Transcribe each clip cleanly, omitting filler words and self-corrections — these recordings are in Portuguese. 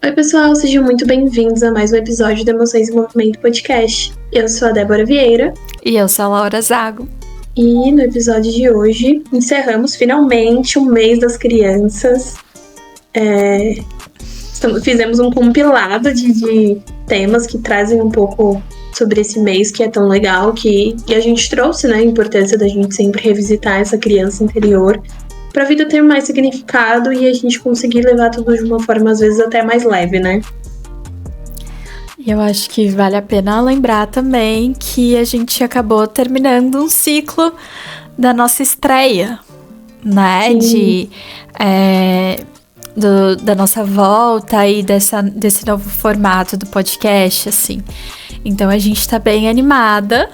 Oi, pessoal, sejam muito bem-vindos a mais um episódio do Emoções em Movimento Podcast. Eu sou a Débora Vieira. E eu sou a Laura Zago. E no episódio de hoje, encerramos finalmente o mês das crianças. Fizemos um compilado de temas que trazem um pouco sobre esse mês que é tão legal, que a gente trouxe, né, a importância da gente sempre revisitar essa criança interior, para a vida ter mais significado e a gente conseguir levar tudo de uma forma, às vezes, até mais leve, né? Eu acho que vale a pena lembrar também que a gente acabou terminando um ciclo da nossa estreia, né? Da nossa volta e desse novo formato do podcast, assim. Então a gente tá bem animada,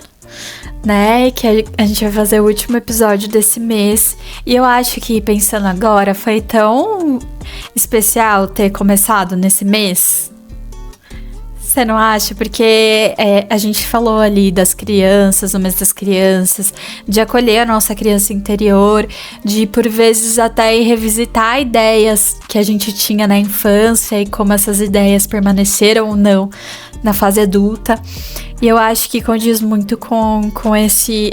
né, que a gente vai fazer o último episódio desse mês. E eu acho que, pensando agora, foi tão especial ter começado nesse mês. Você não acha? Porque a gente falou ali das crianças, no mês das crianças, de acolher a nossa criança interior, de, por vezes, até revisitar ideias que a gente tinha na infância e como essas ideias permaneceram ou não na fase adulta. E eu acho que condiz muito com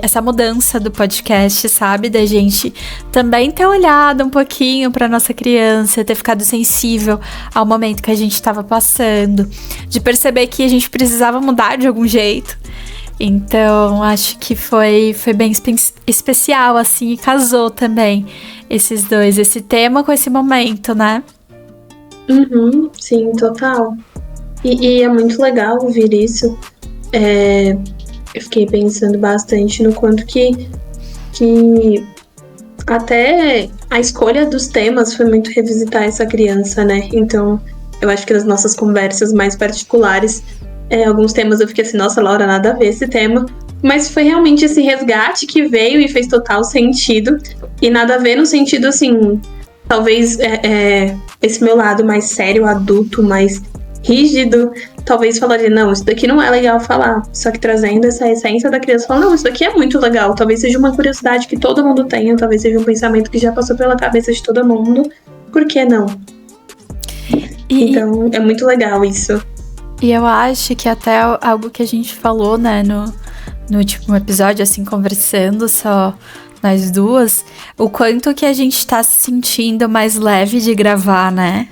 essa mudança do podcast, sabe? Da gente também ter olhado um pouquinho para nossa criança, ter ficado sensível ao momento que a gente estava passando, de perceber que a gente precisava mudar de algum jeito. Então, acho que foi bem especial, assim, e casou também esses dois, esse tema com esse momento, né? Sim, total. E é muito legal ouvir isso. Eu fiquei pensando bastante no quanto que até a escolha dos temas foi muito revisitar essa criança, né? Então, eu acho que nas nossas conversas mais particulares, alguns temas eu fiquei assim, nossa, Laura, nada a ver esse tema. Mas foi realmente esse resgate que veio e fez total sentido. E nada a ver no sentido, assim, talvez esse meu lado mais sério, adulto, mais rígido, talvez falaria, não, isso daqui não é legal falar. Só que trazendo essa essência da criança, falando, não, isso daqui é muito legal. Talvez seja uma curiosidade que todo mundo tenha, talvez seja um pensamento que já passou pela cabeça de todo mundo. Por que não? Então, é muito legal isso. E eu acho que até algo que a gente falou, né, no último episódio, assim, conversando só nós duas, o quanto que a gente tá se sentindo mais leve de gravar, né?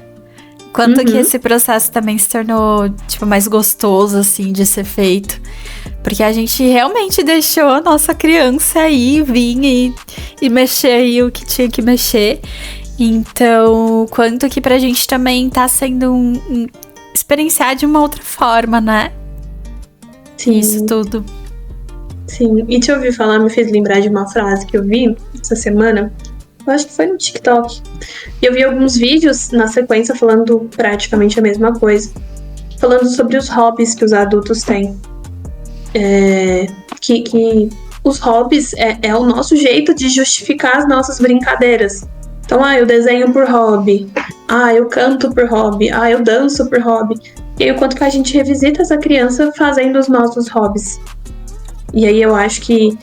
Quanto que esse processo também se tornou, tipo, mais gostoso, assim, de ser feito. Porque a gente realmente deixou a nossa criança aí vir e mexer aí o que tinha que mexer. Então, quanto que pra gente também tá sendo experienciar de uma outra forma, né? Sim. Isso tudo. Sim, e te ouvir falar me fez lembrar de uma frase que eu vi essa semana. Eu acho que foi no TikTok. E eu vi alguns vídeos na sequência falando praticamente a mesma coisa. Falando sobre os hobbies que os adultos têm. Que os hobbies é o nosso jeito de justificar as nossas brincadeiras. Então, eu desenho por hobby. Eu canto por hobby. Eu danço por hobby. E aí, o quanto que a gente revisita essa criança fazendo os nossos hobbies. E aí, eu acho que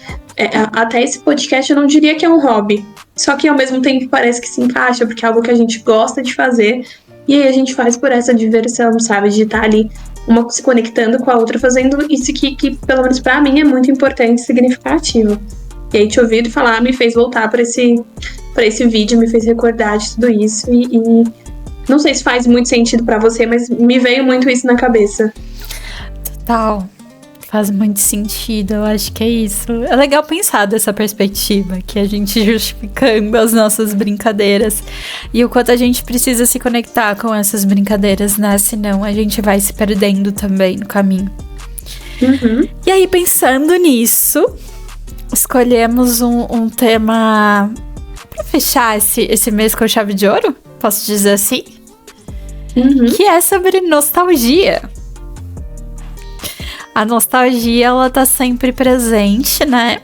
até esse podcast eu não diria que é um hobby. Só que ao mesmo tempo parece que se encaixa, porque é algo que a gente gosta de fazer. E aí a gente faz por essa diversão, sabe? De estar ali, uma se conectando com a outra, fazendo isso que pelo menos pra mim, é muito importante e significativo. E aí te ouvir falar me fez voltar pra esse vídeo, me fez recordar de tudo isso. E não sei se faz muito sentido pra você, mas me veio muito isso na cabeça. Total. Faz muito sentido, eu acho que é isso. É legal pensar dessa perspectiva, que a gente justificando as nossas brincadeiras e o quanto a gente precisa se conectar com essas brincadeiras, né? Senão a gente vai se perdendo também no caminho. E aí, pensando nisso, escolhemos um tema pra fechar esse mês com chave de ouro, posso dizer assim? Que é sobre nostalgia. A nostalgia, ela tá sempre presente, né?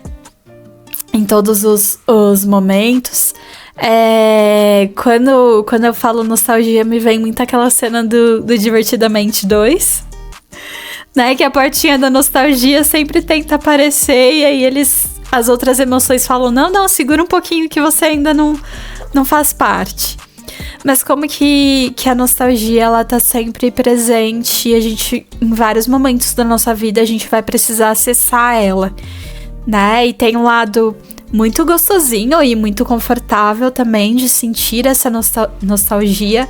Em todos os momentos. Quando eu falo nostalgia, me vem muito aquela cena do Divertidamente 2. Né? Que a portinha da nostalgia sempre tenta aparecer. E aí as outras emoções falam, não, segura um pouquinho que você ainda não faz parte. Mas como que a nostalgia, ela tá sempre presente e a gente, em vários momentos da nossa vida, a gente vai precisar acessar ela, né? E tem um lado muito gostosinho e muito confortável também de sentir essa nostalgia.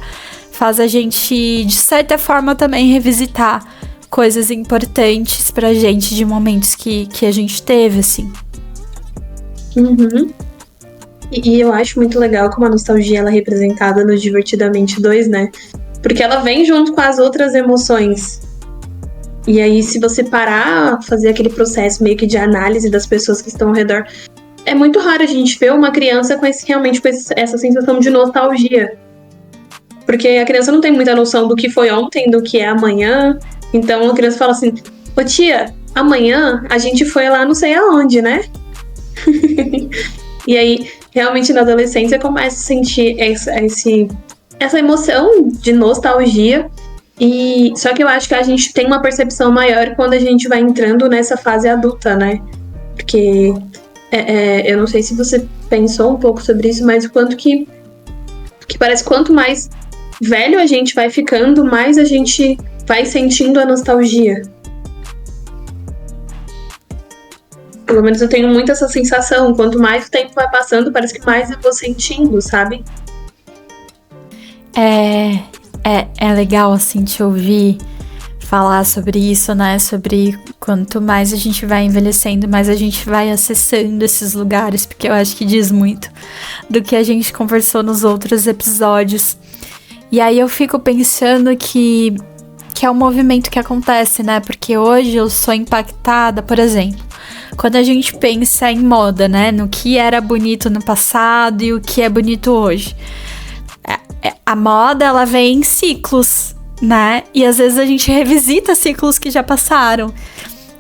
Faz a gente, de certa forma, também revisitar coisas importantes pra gente de momentos que a gente teve, assim. Uhum. E eu acho muito legal como a nostalgia ela é representada no Divertidamente 2, né? Porque ela vem junto com as outras emoções. E aí, se você parar, fazer aquele processo meio que de análise das pessoas que estão ao redor, é muito raro a gente ver uma criança realmente com essa sensação de nostalgia. Porque a criança não tem muita noção do que foi ontem, do que é amanhã. Então a criança fala assim, ô tia, amanhã a gente foi lá não sei aonde, né? E aí, realmente na adolescência começa a sentir essa emoção de nostalgia. E só que eu acho que a gente tem uma percepção maior quando a gente vai entrando nessa fase adulta, né? Porque eu não sei se você pensou um pouco sobre isso, mas o quanto que parece quanto mais velho a gente vai ficando, mais a gente vai sentindo a nostalgia. Pelo menos eu tenho muito essa sensação. Quanto mais o tempo vai passando, parece que mais eu vou sentindo, sabe? É legal, assim, te ouvir falar sobre isso, né? Sobre quanto mais a gente vai envelhecendo, mais a gente vai acessando esses lugares, porque eu acho que diz muito do que a gente conversou nos outros episódios. E aí eu fico pensando que é um movimento que acontece, né? Porque hoje eu sou impactada, por exemplo, quando a gente pensa em moda, né? No que era bonito no passado e o que é bonito hoje. A moda, ela vem em ciclos, né? E às vezes a gente revisita ciclos que já passaram.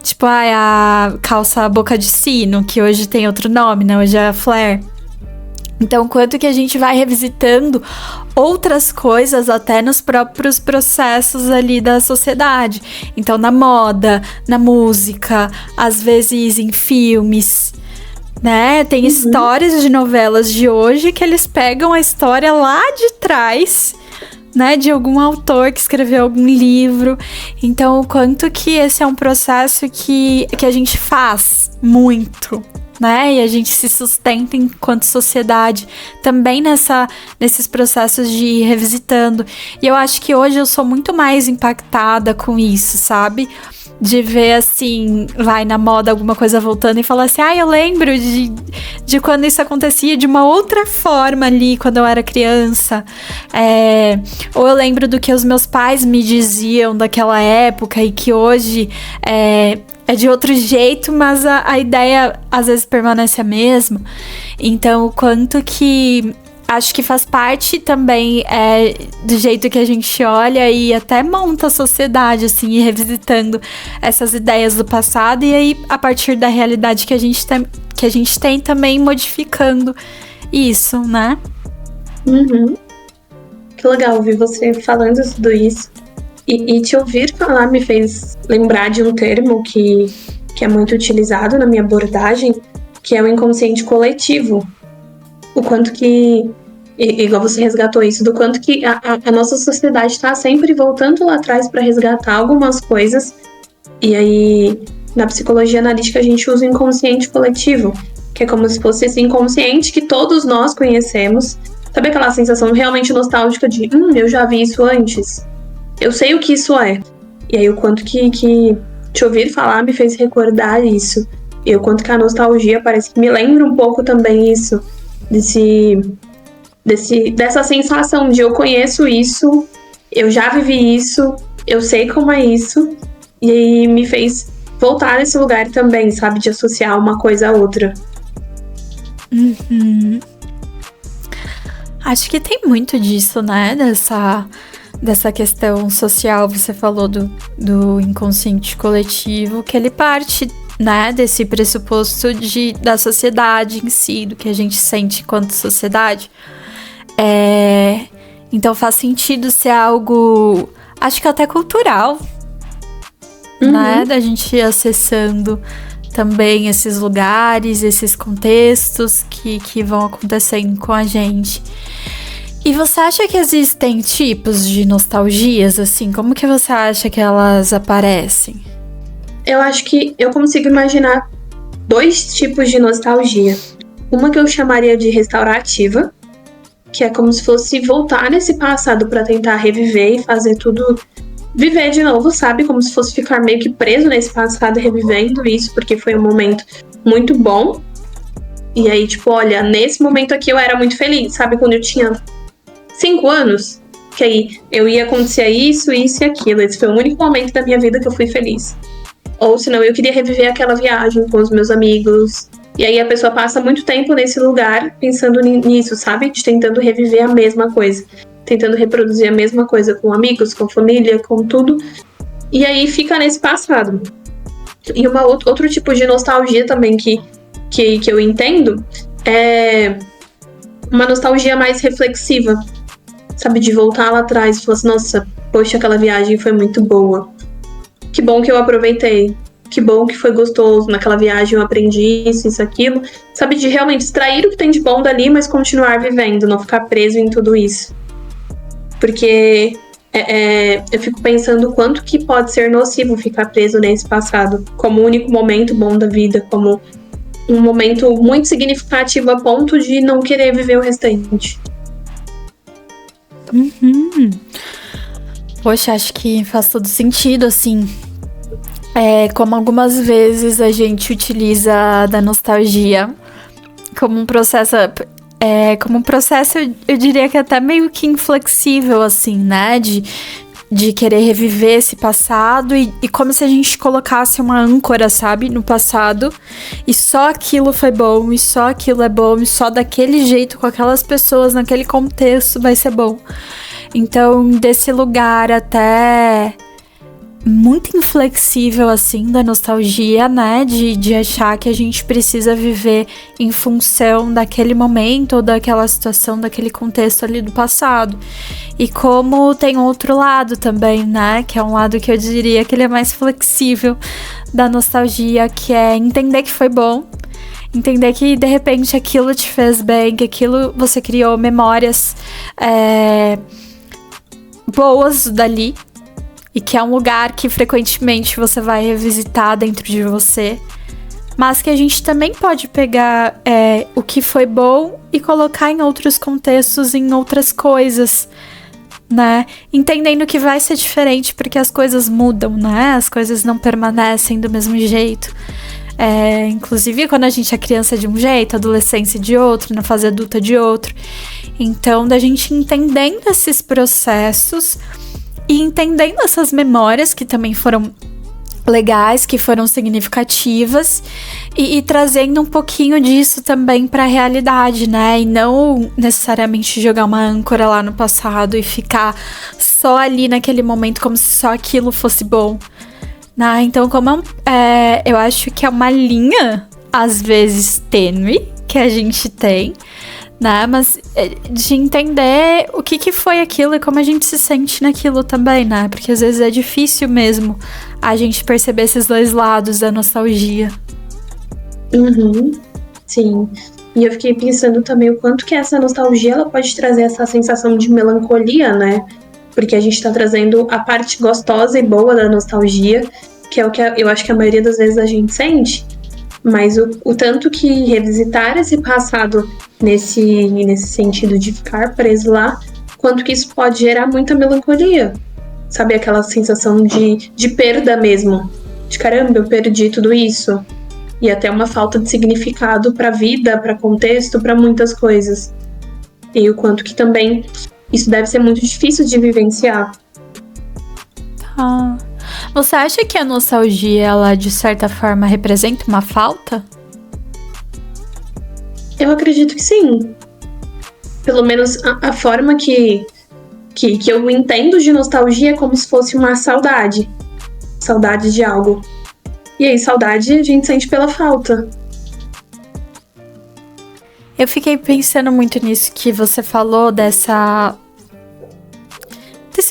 Tipo, a calça boca de sino, que hoje tem outro nome, né? Hoje é a flare. Então, quanto que a gente vai revisitando outras coisas até nos próprios processos ali da sociedade. Então, na moda, na música, às vezes em filmes, né? Tem histórias de novelas de hoje que eles pegam a história lá de trás, né? De algum autor que escreveu algum livro. Então, o quanto que esse é um processo que a gente faz muito, né? E a gente se sustenta enquanto sociedade também nesses processos de ir revisitando. E eu acho que hoje eu sou muito mais impactada com isso, sabe? De ver, assim, vai na moda alguma coisa voltando e falar assim, eu lembro de quando isso acontecia de uma outra forma ali, quando eu era criança. Ou eu lembro do que os meus pais me diziam daquela época e que hoje é de outro jeito, mas a ideia às vezes permanece a mesma. Então, o quanto que acho que faz parte também do jeito que a gente olha e até monta a sociedade, assim, e revisitando essas ideias do passado, e aí, a partir da realidade que a gente tem também modificando isso, né? Uhum. Que legal ouvir você falando tudo isso. E te ouvir falar me fez lembrar de um termo que é muito utilizado na minha abordagem, que é o inconsciente coletivo. O quanto que, igual você resgatou isso, do quanto que a nossa sociedade está sempre voltando lá atrás para resgatar algumas coisas. E aí, na psicologia analítica, a gente usa o inconsciente coletivo, que é como se fosse esse inconsciente que todos nós conhecemos. Sabe aquela sensação realmente nostálgica de, eu já vi isso antes? Eu sei o que isso é. E aí, o quanto que te ouvir falar me fez recordar isso. E o quanto que a nostalgia parece que me lembra um pouco também isso. Dessa sensação de eu conheço isso, eu já vivi isso, eu sei como é isso. E aí me fez voltar nesse lugar também, sabe? De associar uma coisa a outra. Uhum. Acho que tem muito disso, né? Dessa questão social, você falou do inconsciente coletivo, que ele parte, né, desse pressuposto da sociedade em si, do que a gente sente enquanto sociedade. Então faz sentido ser algo, acho que até cultural, né, da gente ir acessando também esses lugares, esses contextos que vão acontecendo com a gente. E você acha que existem tipos de nostalgias, assim? Como que você acha que elas aparecem? Eu acho que eu consigo imaginar 2 tipos de nostalgia. Uma que eu chamaria de restaurativa, que é como se fosse voltar nesse passado para tentar reviver e fazer tudo, viver de novo, sabe? Como se fosse ficar meio que preso nesse passado, revivendo isso, porque foi um momento muito bom. E aí, tipo, olha, nesse momento aqui eu era muito feliz, sabe? Quando eu tinha 5 anos, que aí eu ia acontecer isso e aquilo. Esse foi o único momento da minha vida que eu fui feliz. Ou senão eu queria reviver aquela viagem com os meus amigos. E aí a pessoa passa muito tempo nesse lugar pensando nisso, sabe? Tentando reviver a mesma coisa. Tentando reproduzir a mesma coisa com amigos, com família, com tudo. E aí fica nesse passado. E outro tipo de nostalgia também que eu entendo é uma nostalgia mais reflexiva. Sabe, de voltar lá atrás e falar assim, nossa, poxa, aquela viagem foi muito boa. Que bom que eu aproveitei. Que bom que foi gostoso. Naquela viagem eu aprendi isso, aquilo. Sabe, de realmente extrair o que tem de bom dali, mas continuar vivendo, não ficar preso em tudo isso. Porque eu fico pensando o quanto que pode ser nocivo ficar preso nesse passado, como o único momento bom da vida, como um momento muito significativo a ponto de não querer viver o restante. Poxa, acho que faz todo sentido, assim. Como algumas vezes a gente utiliza da nostalgia como um processo, eu diria que até meio que inflexível, assim, né? De querer reviver esse passado e como se a gente colocasse uma âncora, sabe, no passado, e só aquilo foi bom, e só aquilo é bom, e só daquele jeito, com aquelas pessoas, naquele contexto, vai ser bom. Então, desse lugar até muito inflexível, assim, da nostalgia, né, de achar que a gente precisa viver em função daquele momento, ou daquela situação, daquele contexto ali do passado. E como tem outro lado também, né, que é um lado que eu diria que ele é mais flexível da nostalgia, que é entender que foi bom, entender que de repente aquilo te fez bem, que aquilo você criou memórias boas dali, e que é um lugar que frequentemente você vai revisitar dentro de você, mas que a gente também pode pegar o que foi bom e colocar em outros contextos, em outras coisas, né? Entendendo que vai ser diferente porque as coisas mudam, né? As coisas não permanecem do mesmo jeito. Inclusive quando a gente é criança de um jeito, adolescência de outro, na fase adulta de outro. Então, da gente entendendo esses processos e entendendo essas memórias que também foram legais, que foram significativas, e trazendo um pouquinho disso também para a realidade, né? E não necessariamente jogar uma âncora lá no passado e ficar só ali naquele momento como se só aquilo fosse bom, né? Então, como eu acho que é uma linha, às vezes tênue, que a gente tem, né? Mas de entender o que foi aquilo e como a gente se sente naquilo também, né? Porque às vezes é difícil mesmo a gente perceber esses dois lados da nostalgia. Sim. E eu fiquei pensando também o quanto que essa nostalgia ela pode trazer essa sensação de melancolia, né? Porque a gente tá trazendo a parte gostosa e boa da nostalgia, que é o que eu acho que a maioria das vezes a gente sente. Mas o tanto que revisitar esse passado nesse sentido de ficar preso lá, quanto que isso pode gerar muita melancolia. Sabe, aquela sensação de perda mesmo. De caramba, eu perdi tudo isso. E até uma falta de significado pra vida, pra contexto, pra muitas coisas. E o quanto que também isso deve ser muito difícil de vivenciar. Tá. Você acha que a nostalgia, ela de certa forma representa uma falta? Eu acredito que sim. Pelo menos a forma que eu entendo de nostalgia é como se fosse uma saudade. Saudade de algo. E aí, saudade a gente sente pela falta. Eu fiquei pensando muito nisso que você falou desse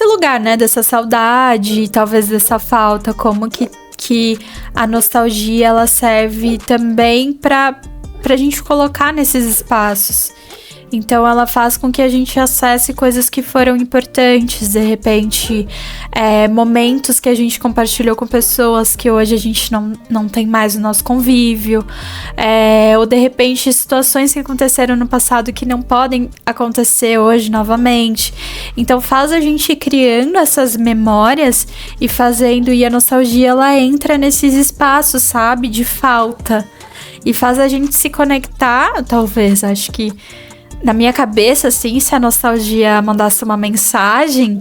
lugar, né? Dessa saudade e talvez dessa falta. Como que a nostalgia, ela serve também pra gente colocar nesses espaços. Então ela faz com que a gente acesse coisas que foram importantes, de repente momentos que a gente compartilhou com pessoas que hoje a gente não tem mais o nosso convívio, ou de repente situações que aconteceram no passado que não podem acontecer hoje novamente. Então faz a gente ir criando essas memórias e a nostalgia ela entra nesses espaços, sabe, de falta, e faz a gente se conectar. Talvez, acho que na minha cabeça, assim, se a nostalgia mandasse uma mensagem,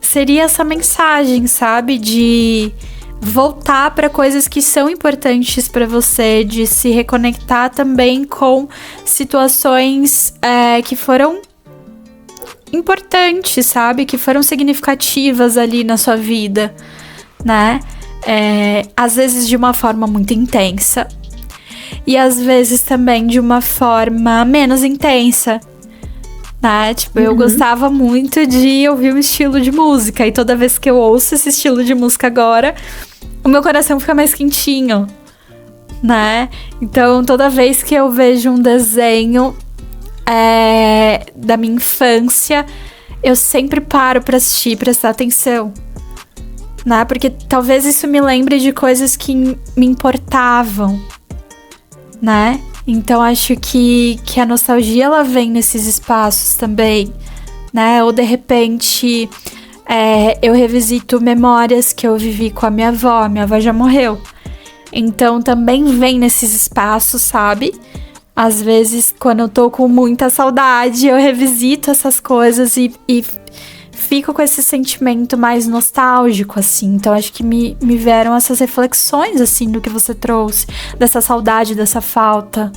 seria essa mensagem, sabe? De voltar para coisas que são importantes para você, de se reconectar também com situações que foram importantes, sabe? Que foram significativas ali na sua vida, né? Às vezes de uma forma muito intensa, e às vezes também de uma forma menos intensa, né? Tipo, eu gostava muito de ouvir um estilo de música, e toda vez que eu ouço esse estilo de música agora, o meu coração fica mais quentinho, né? Então, toda vez que eu vejo um desenho da minha infância, eu sempre paro pra assistir, prestar atenção, né? Porque talvez isso me lembre de coisas que me importavam, né? Então acho que a nostalgia ela vem nesses espaços também, né? Ou de repente eu revisito memórias que eu vivi com a minha avó já morreu, então também vem nesses espaços, sabe? Às vezes quando eu tô com muita saudade eu revisito essas coisas e fico com esse sentimento mais nostálgico, assim. Então, acho que me vieram essas reflexões, assim, do que você trouxe. Dessa saudade, dessa falta.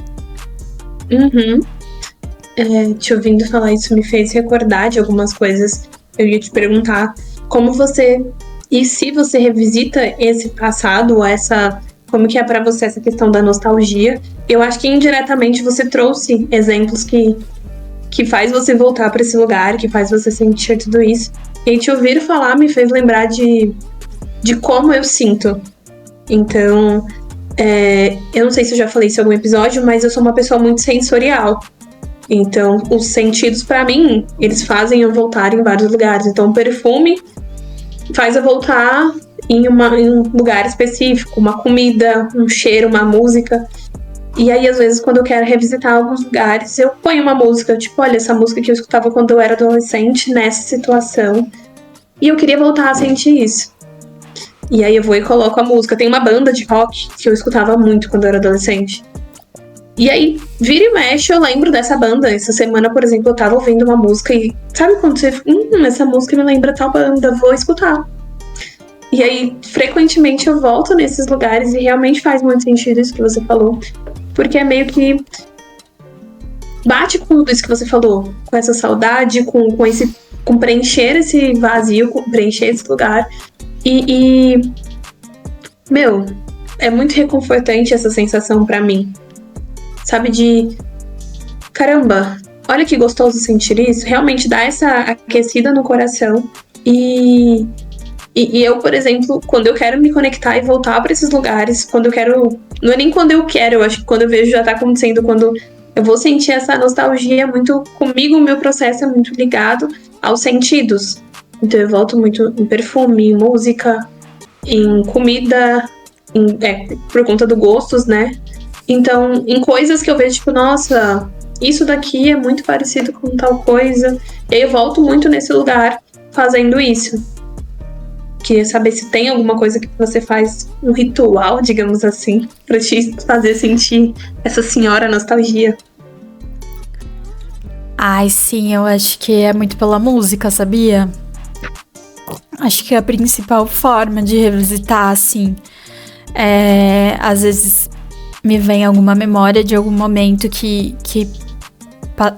Te ouvindo falar isso me fez recordar de algumas coisas. Eu ia te perguntar como você... E se você revisita esse passado, como que é pra você essa questão da nostalgia? Eu acho que indiretamente você trouxe exemplos que faz você voltar para esse lugar, que faz você sentir tudo isso. E te ouvir falar me fez lembrar de como eu sinto. Então, eu não sei se eu já falei isso em algum episódio, mas eu sou uma pessoa muito sensorial. Então, os sentidos, para mim, eles fazem eu voltar em vários lugares. Então, o perfume faz eu voltar em um lugar específico, uma comida, um cheiro, uma música. E aí, às vezes, quando eu quero revisitar alguns lugares, eu ponho uma música, tipo, olha, essa música que eu escutava quando eu era adolescente, nessa situação. E eu queria voltar a sentir isso. E aí eu vou e coloco a música. Tem uma banda de rock que eu escutava muito quando eu era adolescente. E aí, vira e mexe, eu lembro dessa banda. Essa semana, por exemplo, eu tava ouvindo uma música e... Sabe quando você... essa música me lembra tal banda, vou escutar. E aí, frequentemente, eu volto nesses lugares e realmente faz muito sentido isso que você falou. Porque é meio que bate com tudo isso que você falou, com essa saudade, com preencher esse vazio, com preencher esse lugar. Meu, é muito reconfortante essa sensação pra mim. Sabe, de caramba, olha que gostoso sentir isso. Realmente dá essa aquecida no coração. E eu, por exemplo, quando eu quero me conectar e voltar pra esses lugares, quando eu quero... Não é nem quando eu quero, eu acho que quando eu vejo já tá acontecendo, quando eu vou sentir essa nostalgia muito comigo, o meu processo é muito ligado aos sentidos. Então eu volto muito em perfume, em música, em comida, por conta dos gostos, né? Então, em coisas que eu vejo, tipo, nossa, isso daqui é muito parecido com tal coisa. E aí eu volto muito nesse lugar fazendo isso. Queria saber se tem alguma coisa que você faz, um ritual, digamos assim, pra te fazer sentir essa senhora nostalgia. Ai, sim, eu acho que é muito pela música, sabia? Acho que é a principal forma de revisitar, assim. Às vezes me vem alguma memória de algum momento que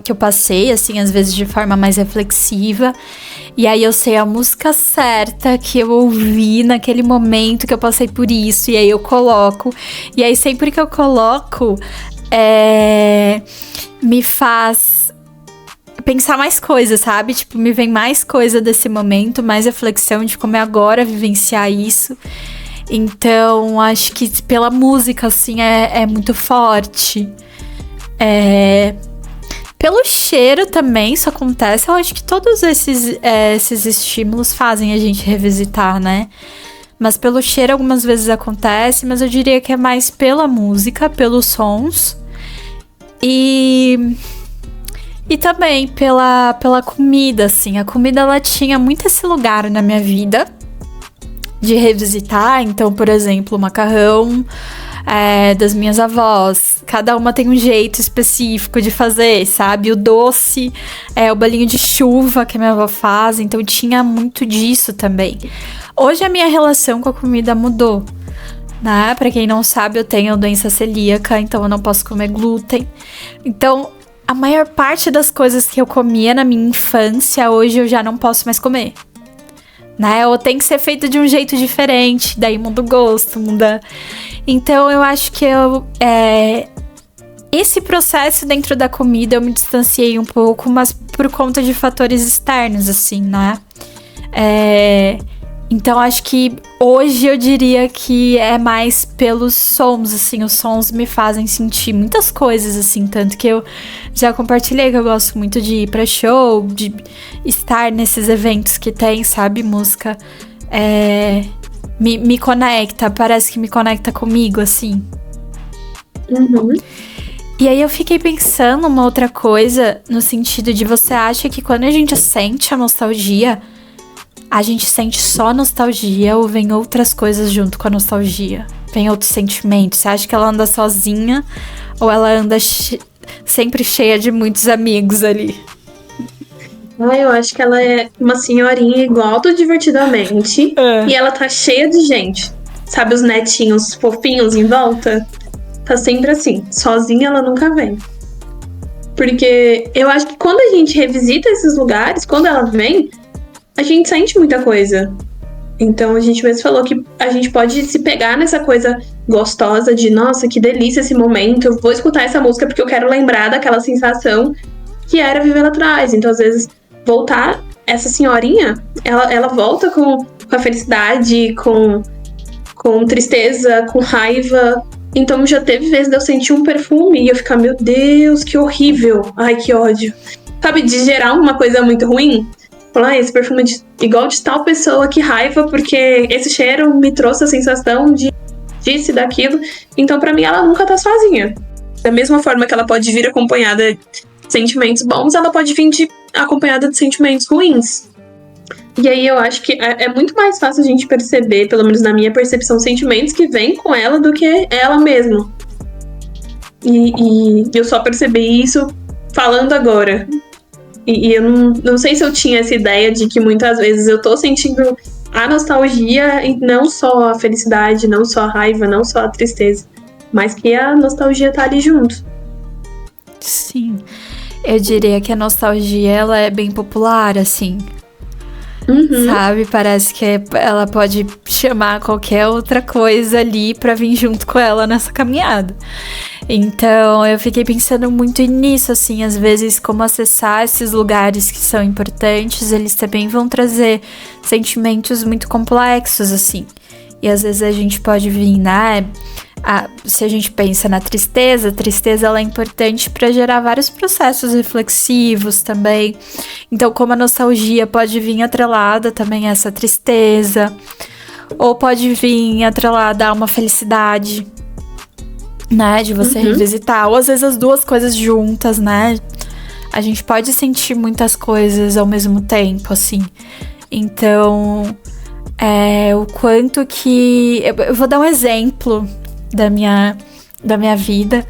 eu passei, assim, às vezes de forma mais reflexiva. E aí eu sei a música certa que eu ouvi naquele momento que eu passei por isso. E aí eu coloco. E aí sempre que eu coloco, me faz pensar mais coisas, sabe? Tipo, me vem mais coisa desse momento, mais reflexão de como é agora vivenciar isso. Então, acho que pela música, assim, é muito forte. Pelo cheiro também isso acontece. Eu acho que todos esses estímulos fazem a gente revisitar, né? Mas pelo cheiro algumas vezes acontece, mas eu diria que é mais pela música, pelos sons. E também pela comida, assim. A comida, ela tinha muito esse lugar na minha vida de revisitar. Então, por exemplo, o macarrão das minhas avós. Cada uma tem um jeito específico de fazer, sabe? O doce, o bolinho de chuva que a minha avó faz. Então, tinha muito disso também. Hoje, a minha relação com a comida mudou, né? Pra quem não sabe, eu tenho doença celíaca, então eu não posso comer glúten. Então, a maior parte das coisas que eu comia na minha infância, hoje eu já não posso mais comer, né? Ou tem que ser feito de um jeito diferente, daí muda o gosto, muda... Então, eu acho que esse processo dentro da comida eu me distanciei um pouco, mas por conta de fatores externos, assim, né? Então, acho que hoje eu diria que é mais pelos sons, assim. Os sons me fazem sentir muitas coisas, assim. Tanto que eu já compartilhei que eu gosto muito de ir pra show, de estar nesses eventos que tem, sabe? Música me conecta, parece que me conecta comigo, assim. Uhum. E aí eu fiquei pensando uma outra coisa, no sentido de você acha que quando a gente sente a nostalgia... A gente sente só nostalgia ou vem outras coisas junto com a nostalgia? Vem outros sentimentos? Você acha que ela anda sozinha ou ela anda sempre cheia de muitos amigos ali? Eu acho que ela é uma senhorinha igual do Divertidamente. E ela tá cheia de gente. Sabe os netinhos fofinhos em volta? Tá sempre assim. Sozinha ela nunca vem. Porque eu acho que quando a gente revisita esses lugares, quando ela vem... a gente sente muita coisa. Então a gente mesmo falou que a gente pode se pegar nessa coisa gostosa de nossa, que delícia esse momento, eu vou escutar essa música porque eu quero lembrar daquela sensação que era viver lá atrás. Então às vezes voltar, essa senhorinha, ela volta com a felicidade, com tristeza, com raiva. Então já teve vezes de eu sentir um perfume e eu ficar, meu Deus, que horrível, ai que ódio. Sabe, de gerar uma coisa muito ruim. Falar, esse perfume é igual de tal pessoa, que raiva, porque esse cheiro me trouxe a sensação de disso e daquilo. Então, pra mim, ela nunca tá sozinha. Da mesma forma que ela pode vir acompanhada de sentimentos bons, ela pode vir acompanhada de sentimentos ruins. E aí eu acho que é muito mais fácil a gente perceber, pelo menos na minha percepção, sentimentos que vêm com ela do que ela mesma. E eu só percebi isso falando agora. E eu não sei se eu tinha essa ideia de que muitas vezes eu tô sentindo a nostalgia e não só a felicidade, não só a raiva, não só a tristeza, mas que a nostalgia tá ali junto. Sim, eu diria que a nostalgia, ela é bem popular, assim. Uhum. Sabe? Parece que ela pode chamar qualquer outra coisa ali pra vir junto com ela nessa caminhada. Então, eu fiquei pensando muito nisso, assim, às vezes como acessar esses lugares que são importantes, eles também vão trazer sentimentos muito complexos, assim. E às vezes a gente pode vir, né? Se a gente pensa na tristeza, a tristeza ela é importante para gerar vários processos reflexivos também. Então, como a nostalgia pode vir atrelada também a essa tristeza, ou pode vir atrelada a uma felicidade, né, de você revisitar, ou às vezes as duas coisas juntas, né? A gente pode sentir muitas coisas ao mesmo tempo, assim. Então, o quanto que... Eu vou dar um exemplo da minha vida,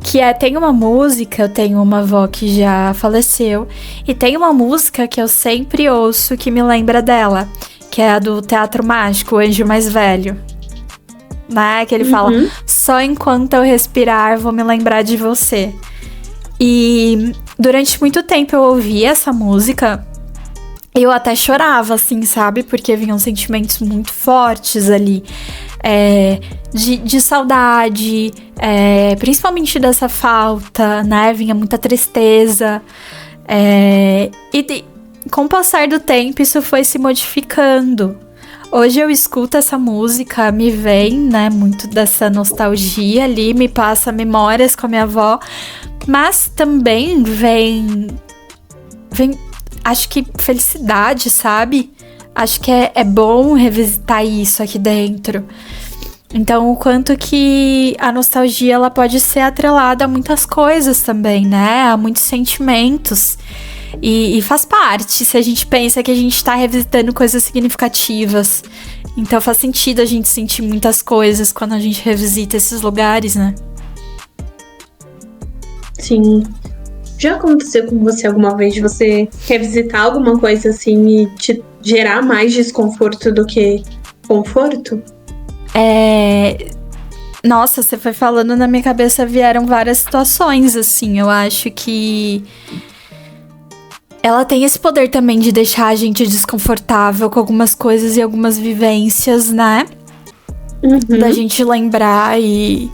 que tem uma música, eu tenho uma avó que já faleceu, e tem uma música que eu sempre ouço que me lembra dela, que é a do Teatro Mágico, O Anjo Mais Velho. Né? Que ele fala, só enquanto eu respirar vou me lembrar de você. E durante muito tempo eu ouvia essa música, eu até chorava, assim, sabe? Porque vinham sentimentos muito fortes ali, de saudade, principalmente dessa falta, né? Vinha muita tristeza, e com o passar do tempo isso foi se modificando. Hoje eu escuto essa música, me vem, né, muito dessa nostalgia ali, me passa memórias com a minha avó, mas também vem, acho que felicidade, sabe? Acho que é bom revisitar isso aqui dentro. Então, o quanto que a nostalgia, ela pode ser atrelada a muitas coisas também, né? A muitos sentimentos. E faz parte, se a gente pensa que a gente tá revisitando coisas significativas. Então, faz sentido a gente sentir muitas coisas quando a gente revisita esses lugares, né? Sim. Já aconteceu com você alguma vez de você revisitar alguma coisa assim e te gerar mais desconforto do que conforto? Nossa, você foi falando, na minha cabeça vieram várias situações, assim. Eu acho que ela tem esse poder também de deixar a gente desconfortável com algumas coisas e algumas vivências, né? Da gente lembrar e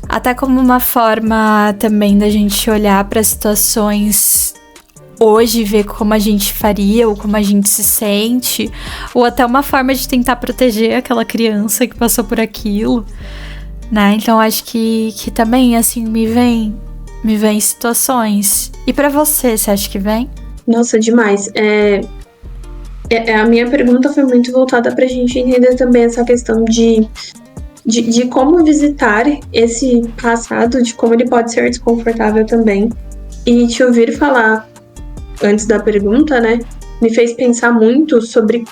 até como uma forma também da gente olhar para situações hoje, ver como a gente faria ou como a gente se sente, ou até uma forma de tentar proteger aquela criança que passou por aquilo, né? Então acho que também, assim, me vem situações. E pra você acha que vem? Nossa, demais. A minha pergunta foi muito voltada pra gente entender também essa questão de como visitar esse passado, de como ele pode ser desconfortável também. E te ouvir falar antes da pergunta, né, me fez pensar muito sobre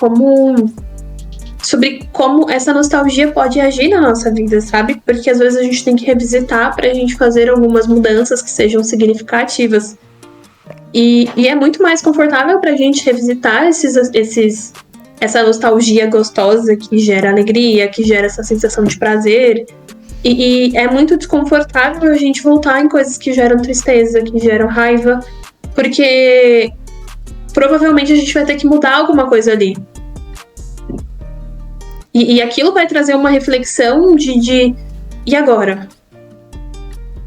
como essa nostalgia pode agir na nossa vida, sabe? Porque às vezes a gente tem que revisitar pra gente fazer algumas mudanças que sejam significativas. E é muito mais confortável pra gente revisitar essa nostalgia gostosa que gera alegria, que gera essa sensação de prazer. E é muito desconfortável a gente voltar em coisas que geram tristeza, que geram raiva, porque provavelmente a gente vai ter que mudar alguma coisa ali. E aquilo vai trazer uma reflexão de e agora?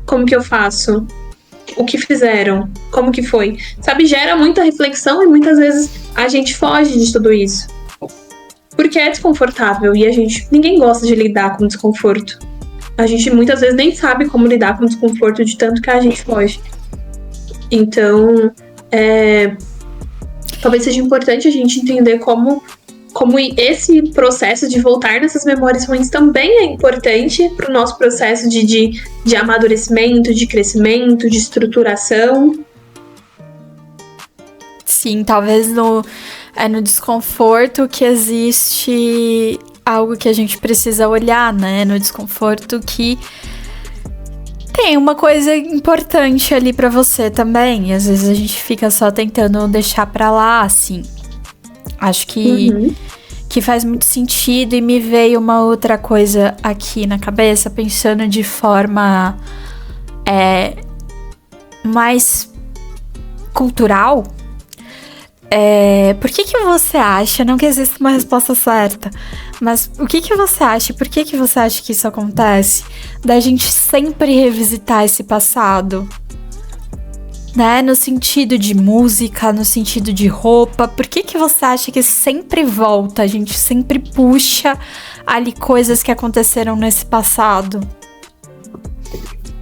Como que eu faço? O que fizeram? Como que foi? Sabe, gera muita reflexão e muitas vezes a gente foge de tudo isso. Porque é desconfortável e ninguém gosta de lidar com desconforto. A gente muitas vezes nem sabe como lidar com desconforto de tanto que a gente foge. Então, talvez seja importante a gente entender como esse processo de voltar nessas memórias ruins também é importante para o nosso processo de amadurecimento, de crescimento, de estruturação. Sim, talvez no desconforto que existe algo que a gente precisa olhar, né? No desconforto que tem uma coisa importante ali pra você também. E às vezes a gente fica só tentando deixar pra lá, assim. Acho que faz muito sentido e me veio uma outra coisa aqui na cabeça, pensando de forma mais cultural. Por que você acha, não que exista uma resposta certa, mas o que você acha, por que você acha que isso acontece? Da gente sempre revisitar esse passado, né? No sentido de música, no sentido de roupa, por que você acha que sempre volta, a gente sempre puxa ali coisas que aconteceram nesse passado?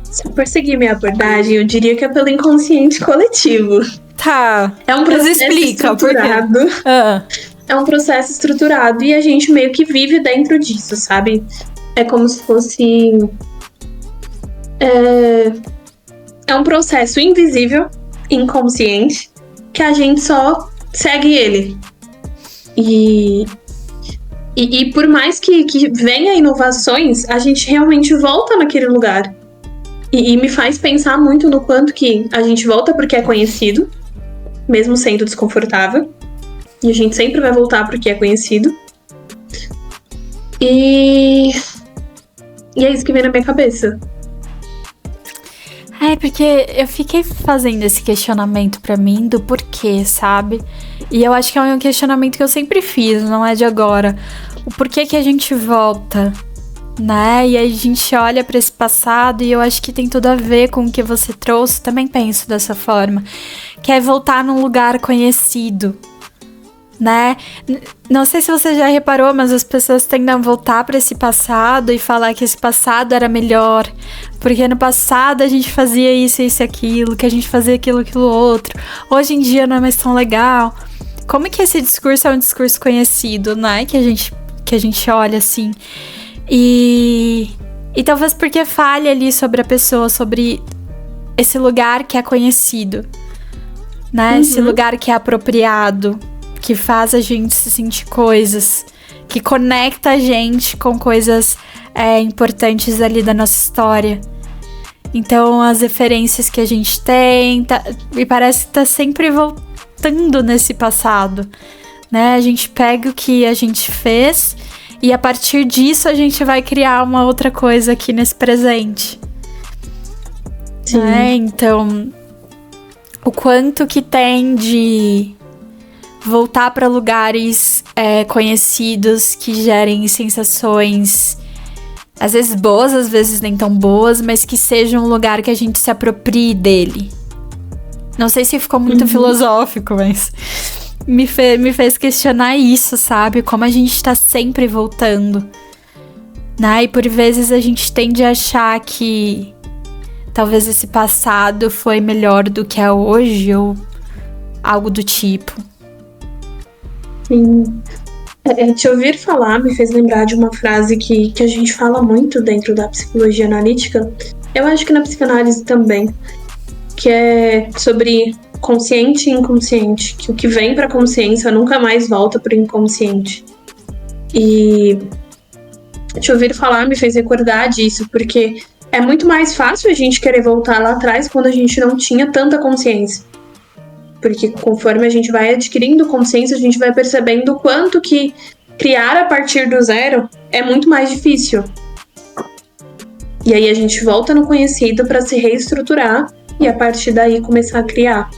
Se eu perseguir minha abordagem, eu diria que é pelo inconsciente coletivo. Tá. É um processo estruturado. É um processo estruturado e a gente meio que vive dentro disso, sabe? É como se fosse... É um processo invisível, inconsciente, que a gente só segue ele. E por mais que venha inovações, a gente realmente volta naquele lugar. E me faz pensar muito no quanto que a gente volta porque é conhecido, mesmo sendo desconfortável. E a gente sempre vai voltar porque é conhecido. E é isso que vem na minha cabeça. Porque eu fiquei fazendo esse questionamento pra mim do porquê, sabe? E eu acho que é um questionamento que eu sempre fiz, não é de agora. O porquê que a gente volta, né? E aí a gente olha pra esse passado e eu acho que tem tudo a ver com o que você trouxe. Também penso dessa forma. Que é voltar num lugar conhecido, né? Não sei se você já reparou, mas as pessoas tendem a voltar para esse passado e falar que esse passado era melhor, porque no passado a gente fazia isso, isso e aquilo, que a gente fazia aquilo, aquilo outro. Hoje em dia não é mais tão legal. Como que esse discurso é um discurso conhecido, né? Que a gente olha assim. E talvez porque fale ali sobre a pessoa, sobre esse lugar que é conhecido, né? Esse lugar que é apropriado, que faz a gente se sentir coisas, que conecta a gente com coisas importantes ali da nossa história. Então, as referências que a gente tem, me parece que tá sempre voltando nesse passado, né? A gente pega o que a gente fez e a partir disso a gente vai criar uma outra coisa aqui nesse presente. Sim. Né? Então, o quanto que tem de voltar para lugares conhecidos que gerem sensações, às vezes boas, às vezes nem tão boas, mas que seja um lugar que a gente se aproprie dele. Não sei se ficou muito filosófico, mas me fez questionar isso, sabe? Como a gente tá sempre voltando, né? E por vezes a gente tende a achar que talvez esse passado foi melhor do que é hoje, ou algo do tipo. Sim. Te ouvir falar me fez lembrar de uma frase que a gente fala muito dentro da psicologia analítica. Eu acho que na psicanálise também, que é sobre consciente e inconsciente, que o que vem para a consciência nunca mais volta para o inconsciente. E te ouvir falar me fez recordar disso, porque é muito mais fácil a gente querer voltar lá atrás quando a gente não tinha tanta consciência. Porque conforme a gente vai adquirindo consciência, a gente vai percebendo o quanto que criar a partir do zero é muito mais difícil. E aí a gente volta no conhecido para se reestruturar e a partir daí começar a criar.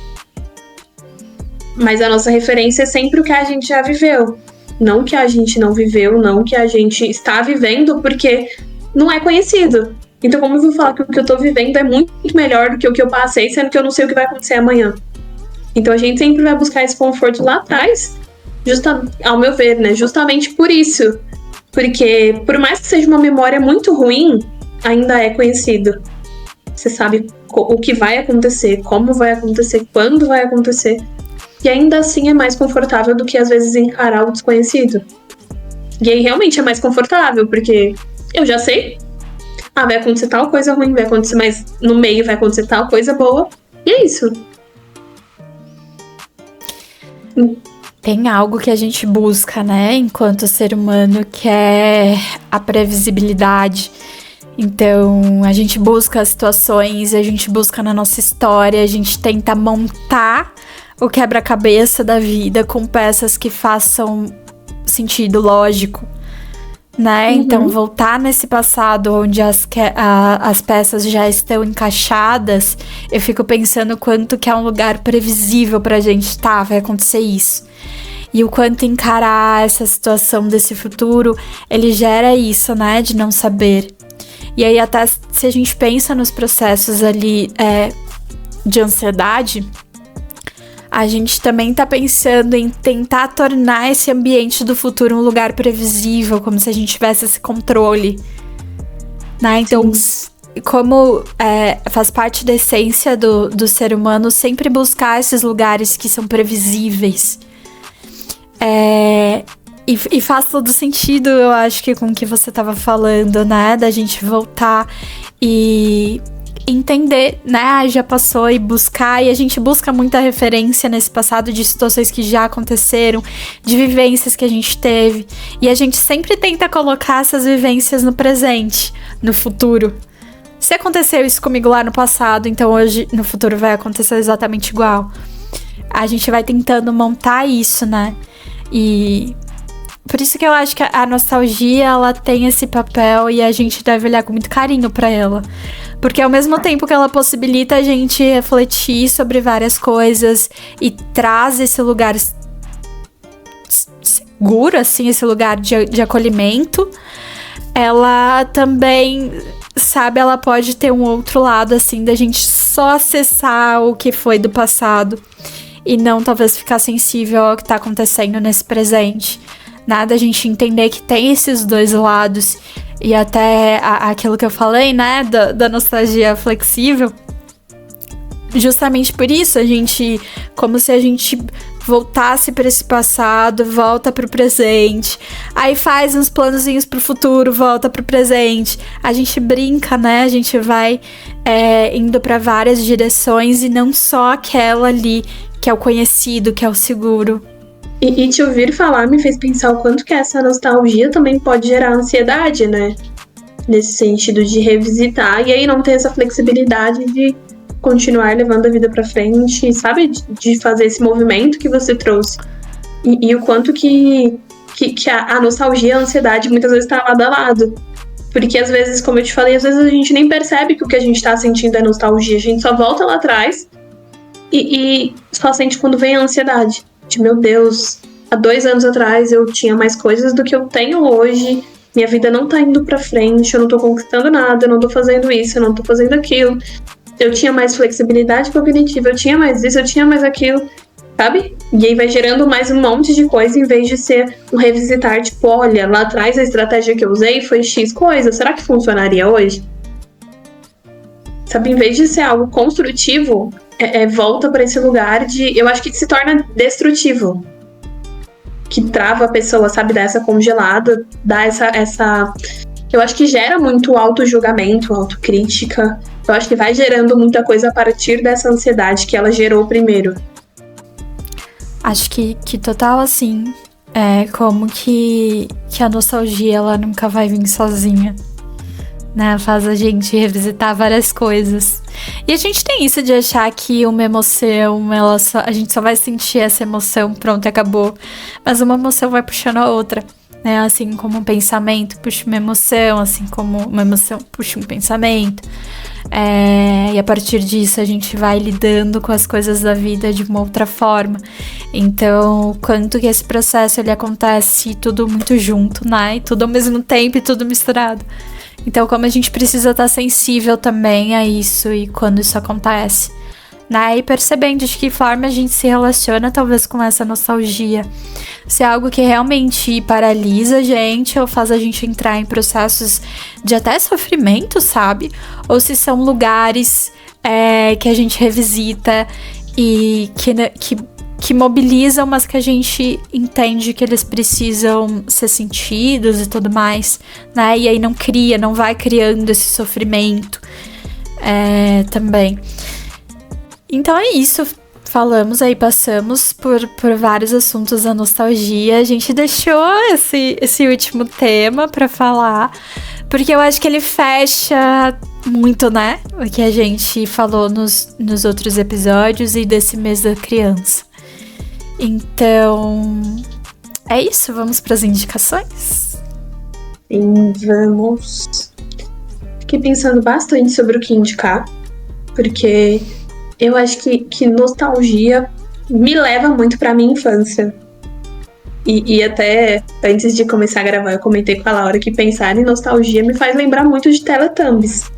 Mas a nossa referência é sempre o que a gente já viveu. Não o que a gente não viveu, não o que a gente está vivendo, porque não é conhecido. Então como eu vou falar que o que eu tô vivendo é muito melhor do que o que eu passei, sendo que eu não sei o que vai acontecer amanhã? Então a gente sempre vai buscar esse conforto lá atrás, ao meu ver, né? Justamente por isso. Porque por mais que seja uma memória muito ruim, ainda é conhecido. Você sabe o que vai acontecer, como vai acontecer, quando vai acontecer. E ainda assim é mais confortável do que às vezes encarar o desconhecido. E aí realmente é mais confortável, porque eu já sei. Vai acontecer tal coisa ruim, vai acontecer, mas no meio vai acontecer tal coisa boa. E é isso. Tem algo que a gente busca, né, enquanto ser humano, que é a previsibilidade. Então, a gente busca as situações, a gente busca na nossa história, a gente tenta montar o quebra-cabeça da vida com peças que façam sentido lógico, né? Então, voltar nesse passado onde as peças já estão encaixadas, eu fico pensando quanto que é um lugar previsível pra gente, vai acontecer isso. E o quanto encarar essa situação desse futuro, ele gera isso, né, de não saber. E aí até se a gente pensa nos processos ali de ansiedade, a gente também tá pensando em tentar tornar esse ambiente do futuro um lugar previsível, como se a gente tivesse esse controle, né? Então, como faz parte da essência do ser humano sempre buscar esses lugares que são previsíveis. E faz todo sentido, eu acho que com o que você tava falando, né? Da gente voltar e entender, né? Já passou e buscar, e a gente busca muita referência nesse passado de situações que já aconteceram, de vivências que a gente teve, e a gente sempre tenta colocar essas vivências no presente, no futuro. Se aconteceu isso comigo lá no passado, então hoje, no futuro, vai acontecer exatamente igual. A gente vai tentando montar isso, né? E por isso que eu acho que a nostalgia, ela tem esse papel e a gente deve olhar com muito carinho pra ela. Porque ao mesmo tempo que ela possibilita a gente refletir sobre várias coisas e traz esse lugar seguro, assim, esse lugar de acolhimento, ela também, sabe, ela pode ter um outro lado, assim, da gente só acessar o que foi do passado e não talvez ficar sensível ao que tá acontecendo nesse presente. Nada a gente entender que tem esses dois lados e até aquilo que eu falei, né, da nostalgia flexível. Justamente por isso, a gente, como se a gente voltasse para esse passado, volta pro presente, aí faz uns planozinhos pro futuro, volta pro presente, a gente brinca, né, a gente vai indo para várias direções e não só aquela ali que é o conhecido, que é o seguro. E te ouvir falar me fez pensar o quanto que essa nostalgia também pode gerar ansiedade, né, nesse sentido de revisitar e aí não ter essa flexibilidade de continuar levando a vida pra frente, sabe? De fazer esse movimento que você trouxe. E o quanto que a nostalgia e a ansiedade muitas vezes tá lado a lado. Porque às vezes, como eu te falei, às vezes a gente nem percebe que o que a gente tá sentindo é nostalgia. A gente só volta lá atrás e só sente quando vem a ansiedade. De, meu Deus, há 2 anos atrás eu tinha mais coisas do que eu tenho hoje. Minha vida não tá indo pra frente, eu não tô conquistando nada, eu não tô fazendo isso, eu não tô fazendo aquilo. Eu tinha mais flexibilidade cognitiva, eu tinha mais isso, eu tinha mais aquilo, sabe? E aí vai gerando mais um monte de coisa em vez de ser um revisitar, tipo, olha, lá atrás a estratégia que eu usei foi X coisa, será que funcionaria hoje? Sabe, em vez de ser algo construtivo, volta para esse lugar de, eu acho que se torna destrutivo. Que trava a pessoa, sabe, dá essa congelada, dá essa... Eu acho que gera muito auto-julgamento, autocrítica. Eu acho que vai gerando muita coisa a partir dessa ansiedade que ela gerou primeiro. Acho que total, assim, como que a nostalgia, ela nunca vai vir sozinha, né? Faz a gente revisitar várias coisas. E a gente tem isso de achar que uma emoção, a gente só vai sentir essa emoção, pronto, acabou. Mas uma emoção vai puxando a outra. Né, assim como um pensamento puxa uma emoção, assim como uma emoção puxa um pensamento. E a partir disso a gente vai lidando com as coisas da vida de uma outra forma. Então, quanto que esse processo ele acontece tudo muito junto, né? E tudo ao mesmo tempo e tudo misturado. Então, como a gente precisa estar sensível também a isso e quando isso acontece. Né? E percebendo de que forma a gente se relaciona talvez com essa nostalgia. Se é algo que realmente paralisa a gente ou faz a gente entrar em processos de até sofrimento, sabe? Ou se são lugares que a gente revisita e que mobilizam, mas que a gente entende que eles precisam ser sentidos e tudo mais, né? E aí não vai criando esse sofrimento também. Então é isso, passamos por vários assuntos da nostalgia, a gente deixou esse último tema pra falar, porque eu acho que ele fecha muito, né, o que a gente falou nos outros episódios e desse mês da criança. Então, é isso, vamos pras indicações? Sim, vamos. Fiquei pensando bastante sobre o que indicar, porque... eu acho que nostalgia me leva muito pra minha infância. E até antes de começar a gravar, eu comentei com a Laura que pensar em nostalgia me faz lembrar muito de Teletubbies.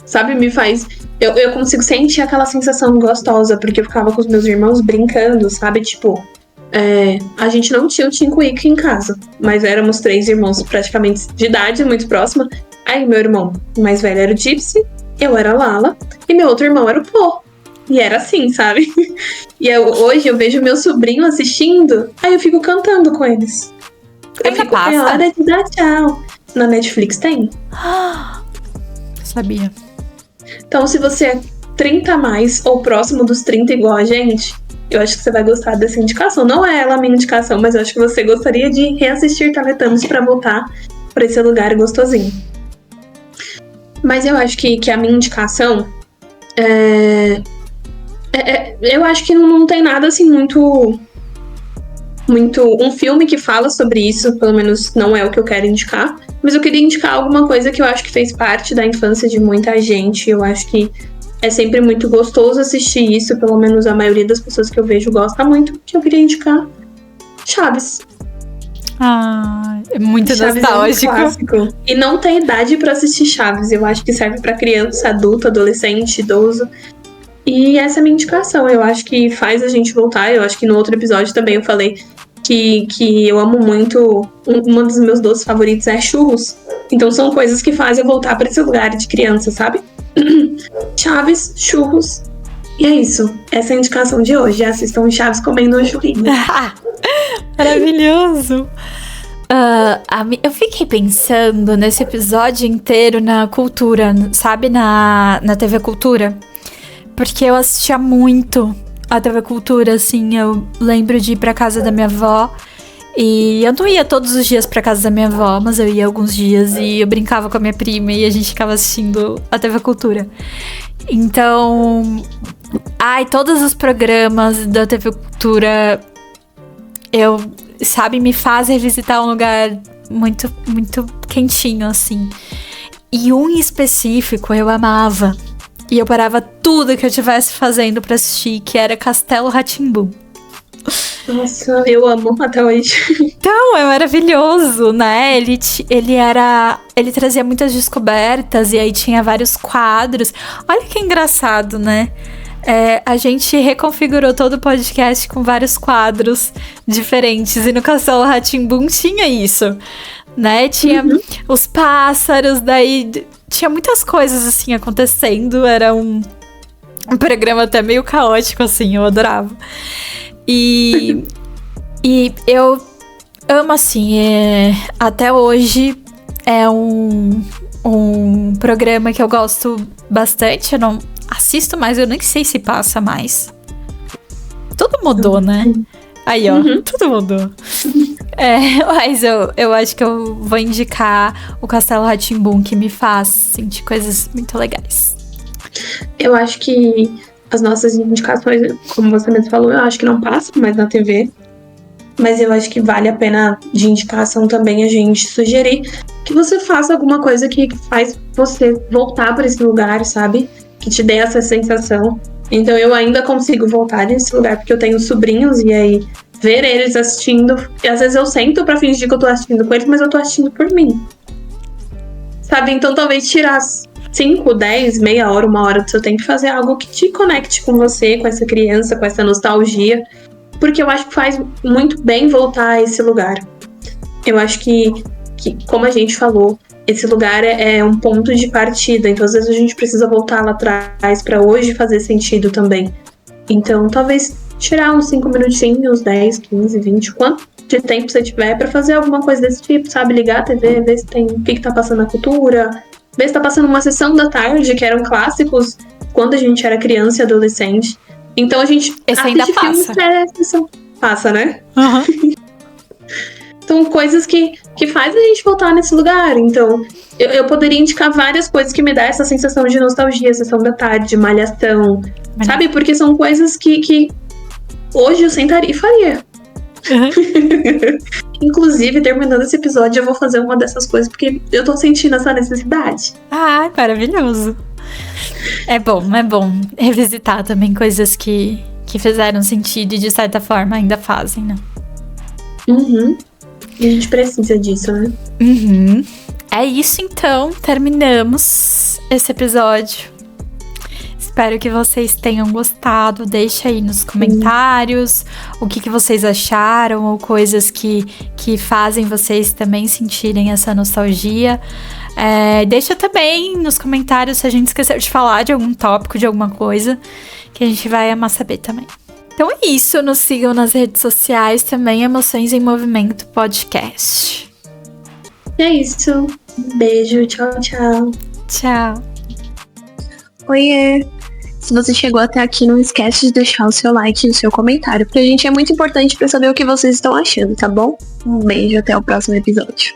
Sabe, me faz... Eu consigo sentir aquela sensação gostosa, porque eu ficava com os meus irmãos brincando, sabe? Tipo, a gente não tinha o Tincuíque em casa, mas éramos 3 irmãos praticamente de idade muito próxima. Aí meu irmão mais velho era o Gypsy, eu era a Lala e meu outro irmão era o Pô. E era assim, sabe? E hoje eu vejo meu sobrinho assistindo, aí eu fico cantando com eles. Eu fico, é hora de dar tchau. Na Netflix tem. Sabia. Então, se você é 30 a mais ou próximo dos 30 igual a gente, eu acho que você vai gostar dessa indicação. Não é ela a minha indicação, mas eu acho que você gostaria de reassistir Teletubbies pra voltar pra esse lugar gostosinho. Mas eu acho que a minha indicação eu acho que não tem nada assim muito um filme que fala sobre isso, pelo menos não é o que eu quero indicar, mas eu queria indicar alguma coisa que eu acho que fez parte da infância de muita gente. Eu acho que é sempre muito gostoso assistir isso, pelo menos a maioria das pessoas que eu vejo gosta muito, que eu queria indicar Chaves. É muito Chaves nostálgico. É um clássico. E não tem idade pra assistir Chaves. Eu acho que serve pra criança, adulto, adolescente, idoso. E essa é a minha indicação. Eu acho que faz a gente voltar. Eu acho que no outro episódio também eu falei que eu amo muito. Um dos meus doces favoritos é churros. Então são coisas que fazem eu voltar para esse lugar de criança, sabe? Chaves, churros. E é isso. Essa é a indicação de hoje. Assistam Chaves comendo um churrinho. Maravilhoso! Eu fiquei pensando nesse episódio inteiro na cultura, sabe? Na TV Cultura. Porque eu assistia muito a TV Cultura, assim. Eu lembro de ir pra casa da minha avó. E eu não ia todos os dias pra casa da minha avó, mas eu ia alguns dias e eu brincava com a minha prima e a gente ficava assistindo a TV Cultura. Então... todos os programas da TV Cultura, me faz revisitar um lugar muito, muito quentinho, assim. E um em específico eu amava. E eu parava tudo que eu estivesse fazendo pra assistir, que era Castelo Rá-Tim-Bum. Nossa, eu amo até hoje. Então, é maravilhoso, né? Ele trazia muitas descobertas e aí tinha vários quadros. Olha que engraçado, né? A gente reconfigurou todo o podcast com vários quadros diferentes. E no Castelo Rá-Tim-Bum tinha isso, né? Tinha os pássaros, daí tinha muitas coisas assim acontecendo. Era um programa até meio caótico, assim, eu adorava. E eu amo, assim, até hoje é um programa que eu gosto bastante. Eu não assisto mais, eu nem sei se passa mais. Tudo mudou, né? Aí, ó, tudo mudou. Mas eu acho que eu vou indicar o Castelo Rá-Tim-Bum, que me faz sentir coisas muito legais. Eu acho que as nossas indicações, como você mesmo falou, eu acho que não passam mais na TV. Mas eu acho que vale a pena de indicação também a gente sugerir que você faça alguma coisa que faz você voltar para esse lugar, sabe? Que te dê essa sensação. Então eu ainda consigo voltar nesse lugar porque eu tenho sobrinhos e aí ver eles assistindo. E às vezes eu sento pra fingir que eu tô assistindo com eles, mas eu tô assistindo por mim. Sabe? Então talvez tirar 5, 10, meia hora, 1 hora do seu tempo e fazer algo que te conecte com você, com essa criança, com essa nostalgia. Porque eu acho que faz muito bem voltar a esse lugar. Eu acho que como a gente falou, esse lugar é um ponto de partida. Então, às vezes, a gente precisa voltar lá atrás para hoje fazer sentido também. Então, talvez tirar uns 5 minutinhos, 10, 15, 20, quanto de tempo você tiver para fazer alguma coisa desse tipo, sabe? Ligar a TV, ver se tem o que tá passando na cultura, ver se tá passando uma sessão da tarde, que eram clássicos quando a gente era criança e adolescente. Então a gente esse ainda passa. Passa, né? Uhum. Então coisas que fazem a gente voltar nesse lugar. Então eu poderia indicar várias coisas que me dão essa sensação de nostalgia, sessão da tarde, malhação, sabe? Porque são coisas que hoje eu sentaria e faria. Uhum. Inclusive, terminando esse episódio, eu vou fazer uma dessas coisas porque eu tô sentindo essa necessidade. Maravilhoso. É bom revisitar também coisas que fizeram sentido e de certa forma ainda fazem, né? Uhum. E a gente precisa disso, né? Uhum. É isso então, terminamos esse episódio. Espero que vocês tenham gostado. Deixa aí nos comentários o que vocês acharam ou coisas que fazem vocês também sentirem essa nostalgia. Deixa também nos comentários se a gente esqueceu de falar de algum tópico, de alguma coisa, que a gente vai amar saber também. Então é isso, nos sigam nas redes sociais também, Emoções em Movimento Podcast. É isso, um beijo, tchau, tchau. Tchau. Oiê! Se você chegou até aqui, não esquece de deixar o seu like e o seu comentário, porque a gente é muito importante para saber o que vocês estão achando, tá bom? Um beijo, até o próximo episódio.